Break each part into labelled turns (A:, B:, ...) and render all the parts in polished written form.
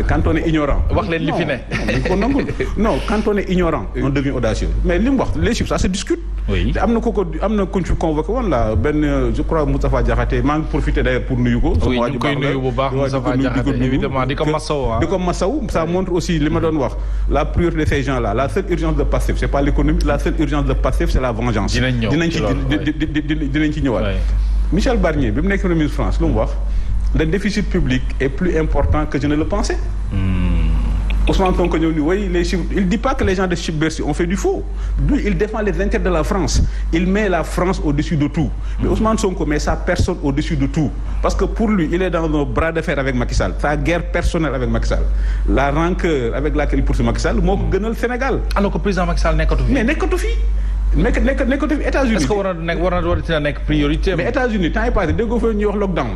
A: quand on est ignorant.
B: wax leen li fi ne.
A: non quand on est ignorant. on devient audacieux mais li mu wax les chiffres ça se discute.
B: oui
A: te am na kuñ fi convoqué woon la benn je crois Moustapha Diakhaté maa ngi profité d'ailleurs pour nuyu ko.
B: oui ñu koy nuyu bu baax Moustapha Diakhaté évidemment di ko masaw.
A: di ko masaw ça montre aussi li ma doon wax la priorité de ces gens là la seule urgence de Pastef c'est pas l'économie la seule urgence de Pastef c'est la vengeance. dinañ ci ñëwaat. Michel Barnier bi mu nekk ministre France lu mu wax le déficit public est plus important que je ne le pensais. Ousmane Sonko ñëw ni oui les chiffres il dit pas que les gens de Bercy ont fait du faux lui il défend les intérêts de la France il met la France au-dessus de tout mais Ousmane Sonko met sa personne au-dessus de tout parce que pour lui il est dans un bras de fer avec Macky Sall sa guerre personnelle avec Macky Sall la rancœur avec laquelle il poursuit Macky Sall moo ko gënal Sénégal.
B: alors que président Macky Sall nekkatu fi.
A: mais nekkatu fi. nekkatu fi États-Unis.
B: est-ce que war na nekk priorité.
A: mais États-Unis temps yi passé déggoo fa ñuy wax lockdown.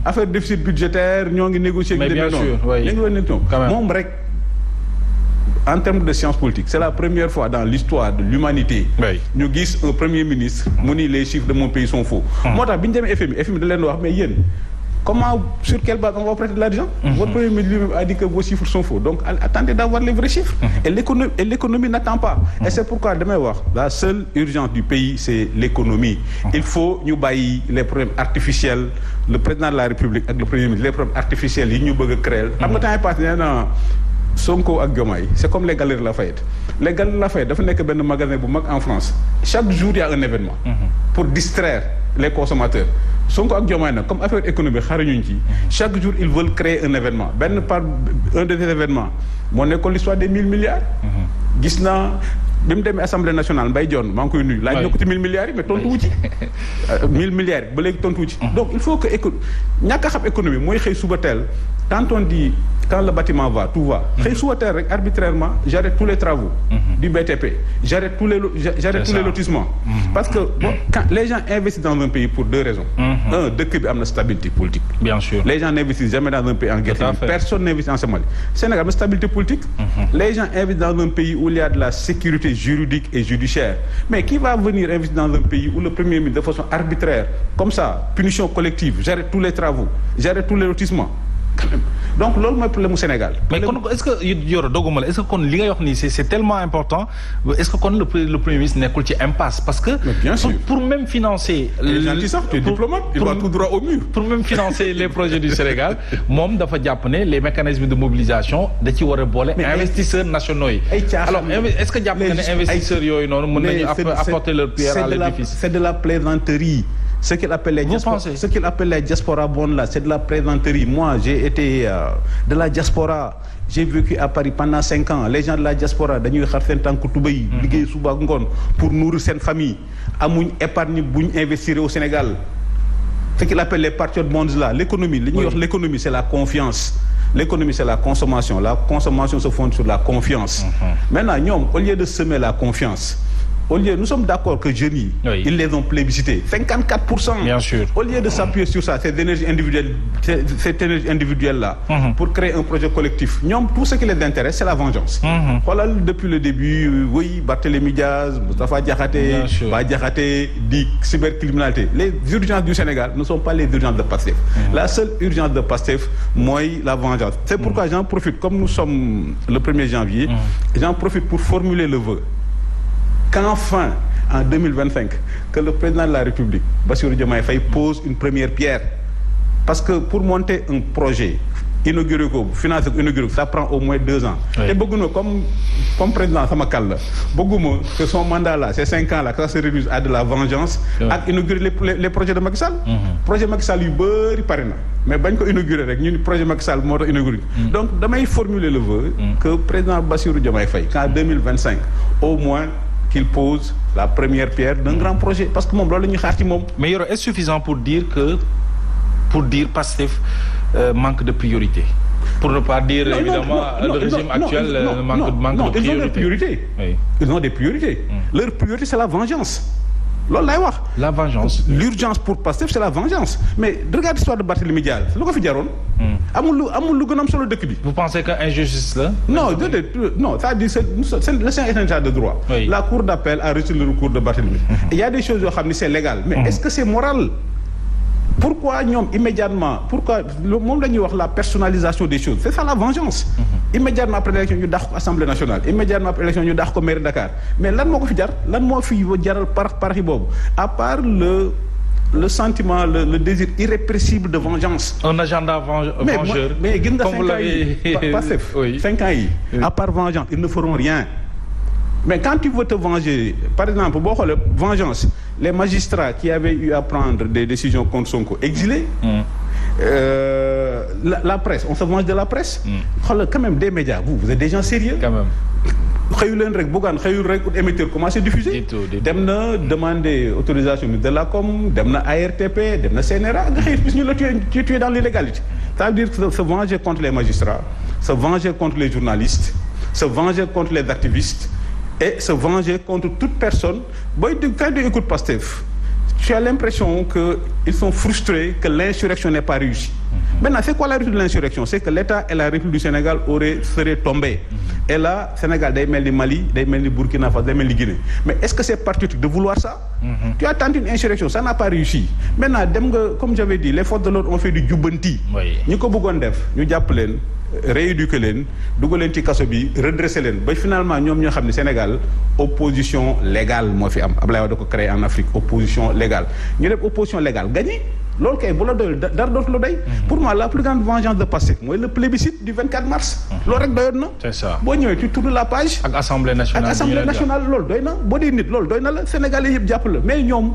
A: affaire déficit budgétaire ñoo ngi négocier.
B: mais bien sûr oui
A: moom rek. En termes de science politique c'est la première fois dans l'histoire de l'humanité ñu gis un premier ministre mu ni les chiffres de mon pays sont faux moo tax bi ñu demee FMI da leen wax mais yéen comment sur quelle base on va prêter de l'argent votre premier ministre lui-même a dit que vos chiffres sont faux donc attendez d'avoir les vrais chiffres et l'économie n'attend pas et c'est pourquoi damay wax la seule urgence du pays c'est l'économie il faut ñu bàyyi les problèmes artificiels le président de la République ak le premier ministre les problèmes artificiels yi ñu bëgg a créer xam nga temps yi passé nee na Sonko ak Diomaye c'est comme les Galeries Lafayette les Galeries Lafayette dafa nekk benn magasin bu mag en France chaque jour il y a un événement pour distraire les consommateurs Sonko ak Diomaye nag comme affaire économique xarañuñ ci chaque jour ils veulent créer un événement un de ces événements moo nekkoon l'histoire des 1000 milliards gis naa bi mu demee assemblée nationale Mbaye Dione maa ngi koy nuyu laaj na ko ci 1000 milliards yi mais tontu wu ci 1000 milliards yi ba léegi tontu wu ci donc il faut que ñàkk a xam économie mooy xëy suba teel quand on dit quand le bâtiment va tout va xëy suba teel rek arbitrairement j'arrête tous les travaux du BTP j'arrête tous les lotissements parce que quand les gens investissent dans un pays pour deux raisons un dëkk bi am na stabilité politique
B: bien sûr
A: les gens n'investissent jamais dans un pays en guerre personne n'investit en Somalie Sénégal am na stabilité politique les gens investissent dans un pays où il y a de la sécurité juridique et judiciaire mais qui va venir investir dans un pays où le premier ministre de façon arbitraire comme ça punition collective j'arrête tous les travaux j'arrête tous les lotissements donc loolu mooy problème mu Sénégal.
B: mais kon est-ce que Yoro doguma la est-ce que kon li ngay wax nii c'est tellement important est-ce que kon le premier ministre nekkul ci impasse parce que.
A: mais bien sûr
B: pour même financer.
A: les gens qui savent tu es diplomate il va tout droit au mur.
B: pour même financer les projets du Sénégal moom dafa jàpp ne les mécanismes de mobilisation da ci war a boole. investisseurs nationaux yi. alors est-ce que jàpp nga ne investisseurs yooyu noonu mën nañu apporter leur pierre à l'édifice.
A: c'est de la plaisanterie. Ce qu'il appelle les diaspora bonnes là, c'est de la plaisanterie. Moi, j'ai été de la diaspora. J'ai vécu à Paris pendant 5 ans. Les gens de la diaspora, dañuy xar seen tànku tubéy liggéey suba ak ngoon pour nourrir seen famille. Amuñ épargne buñ investir au Sénégal. Ce qu'il appelle les patriotes bonds là, l'économie, li ñuy wax l'économie, c'est la confiance. L'économie, c'est la consommation. La consommation se fonde sur la confiance. Maintenant, ñoom, au lieu de semer la confiance, au lieu, nous sommes d'accord que jeunes yi, ils les ont plébiscités 54%.
B: Bien sûr.
A: Au lieu de s'appuyer sur ça, cette énergie individuelle là, pour créer un projet collectif, ñoom tout ce qui les intéresse, c'est la vengeance. Xoolal depuis le début, oui, Barthélémy Diaz, Moustapha Diakhaté, Bah Diakhaté, dit cybercriminalité. Les urgences du Sénégal ne sont pas les urgences de Pastef. La seule urgence de Pastef, mooy la vengeance. C'est pourquoi j'en profite, comme nous sommes le 1er janvier, j'en profite pour formuler le vœu qu'enfin, en 2025, que le président de la République, Bassirou Diomaye Faye, pose une première pierre. Parce que pour monter un projet, inaugurer ko, financer ko, inaugurer ko, ça prend au moins 2 ans. Et bëgguma comme président sama kàll la, bëgguma que son mandat là, ces 5 ans là, que ça se réduise à de la vengeance, ak inaugurer les projets de Macky Sall. Projet Macky Sall yu bëri pare na, mais bañ ko inaugurer rek ñu ni projet Macky Sall moo tax inaugurer. Donc damay formuler le vœu que président Bassirou Diomaye Faye, qu'en 2025, au moins qu'il pose la première pierre d'un grand projet parce que moom loolu la ñuy xaar ci moom.
B: mais Yoro est-ce suffisant pour dire Pastef manque de priorité pour ne pas dire évidemment le régime actuel manque de priorité.
A: Ils ont des priorités. Oui. Ils ont des priorités. Leur priorité c'est la vengeance. loolu lay wax.
B: la vengeance.
A: L'urgence pour Pastef c'est la vengeance mais regarde l'histoire de Barthélémy Diaz lu ko fi jaroon. amul lu gën a am solo dëkk bi.
B: vous pensez que injustice la.
A: non c'est-à-dire c'est le Sénégal est un état de droit.
B: Oui.
A: La cour d'appel a reçu le recours de Barthélémy. Il y a des choses yoo xam ni c'est légal mais est-ce que c'est moral. pourquoi ñoom immédiatement pourquoi moom la ñuy wax la personnalisation des choses c'est ça la vengeance. Immédiatement après l'élection ñu dàq ko Assemblée nationale immédiatement après l'élection ñu dàq ko mairie Dakar mais lan moo ko fi jar lan moo fi jaral paraxi boobu à part le sentiment le désir irrépressible de vengeance.
B: Un agenda vengeur.
A: mais gis nga 5 ans yi Pastef 5 ans yi à part vengeance ils ne feront rien. Mais quand tu veux te venger, par exemple, boo xoolee vengeance, les magistrats qui avaient eu à prendre des décisions contre Sonko exilés, la presse, on se venge de la presse. Xoolal quand même des médias, vous êtes des gens sérieux. Quand même. xëyu leen rek Bougane xëyul rek émetteur commencé diffuser. dem na demander autorisation de la com dem na ARTP dem na CNRA nga xëy bis ñu la tué dans l'illégalité. Ça veut dire que se venger contre les magistrats, se venger contre les journalistes, se venger contre les activistes. Et se venger contre toute personne. Quand tu écoutes Pastef, tu as l'impression qu'ils sont frustrés que l'insurrection n'est pas réussie. Maintenant, c'est quoi la réussite de l'insurrection? C'est que l'État et la République du Sénégal seraient tombés. Et là, Sénégal, day mel ni Mali, day mel ni Burkina Faso, day mel ni Guinée. Mais est-ce que c'est patriotique de vouloir ça? Tu as tenté une insurrection, ça n'a pas réussi. Maintenant, comme j'avais dit, les forces de l'ordre ont fait du jubbanti. Ñi ko bëggoon def, ñu jàpp leen, rééduquer leen, dugal leen ci kaso bi, redresser leen ba finalement ñoom ñoo xam ne Sénégal opposition légale moo fi am. Abdoulaye Wade da ko créé en Afrique opposition légale. ñu def opposition légale gagné. loolu kay bu la doyul dara dootu la doy. Pour moi la plus grande vengeance de Pastef mooy le plébiscite du 24 mars. loolu rek doyoon na.
B: C'est ça.
A: boo ñëwee tu tournes la page.
B: ak assemblée nationale
A: loolu doy na boo dee nit loolu doy na la Sénégalais yëpp jàpp la mais ñoom.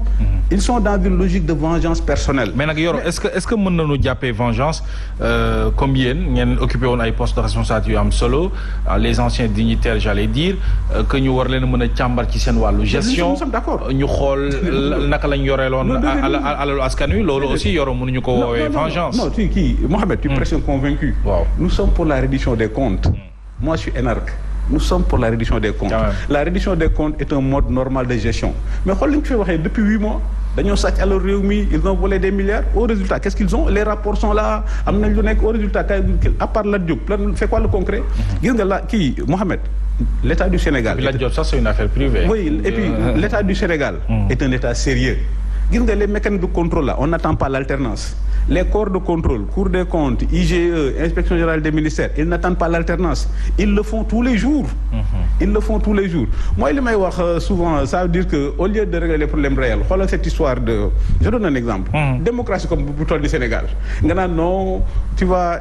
A: ils sont dans une logique de vengeance personnelle.
B: mais nag Yoro est-ce que mën nañu jàppee vengeance comme yéen ngeen occupé woon ay postes de responsabilité yu am solo les anciens dignitaires j'allais dire que ñu war leen mën a càmbar ci seen wàllu gestion.
A: nous sommes d'accord.
B: ñu xool naka lañ yoreeloon alalu askan wi loolu aussi Yoro mënuñu ko woowee vengeance.
A: non Mohamed tu es presque convaincu. Wow. Nous sommes pour la reddition des comptes. Moi je suis énarque. Nous sommes pour la reddition des comptes. La reddition des comptes est un mode normal de gestion. Mais xool li ñu fi waxee depuis 8 mois dañoo sàcc alors réew mi ils ont volé des milliards au résultat qu'est-ce qu'ils ont les rapports sont là am nañ lu nekk au résultat à part Lat Diop lan c'est quoi le concret. gis nga la Mohamed l'État du Sénégal.
B: Lat Diop ça c'est une affaire privée.
A: Oui et puis l'État du Sénégal. est un État sérieux. gis nga les mécanismes de contrôle là on n'attend pas l'alternance. Les corps de contrôle, Cour des comptes, IGE, Inspection générale des ministères, ils n'attendent pas l'alternance. Ils le font tous les jours. Ils le font tous les jours. Moi, li may wax souvent, ça veut dire que au lieu de régler les problèmes réels, xoolal cette histoire de... Je donne un exemple. Démocratie comme bu toll du Sénégal. Nga naan non, tu vas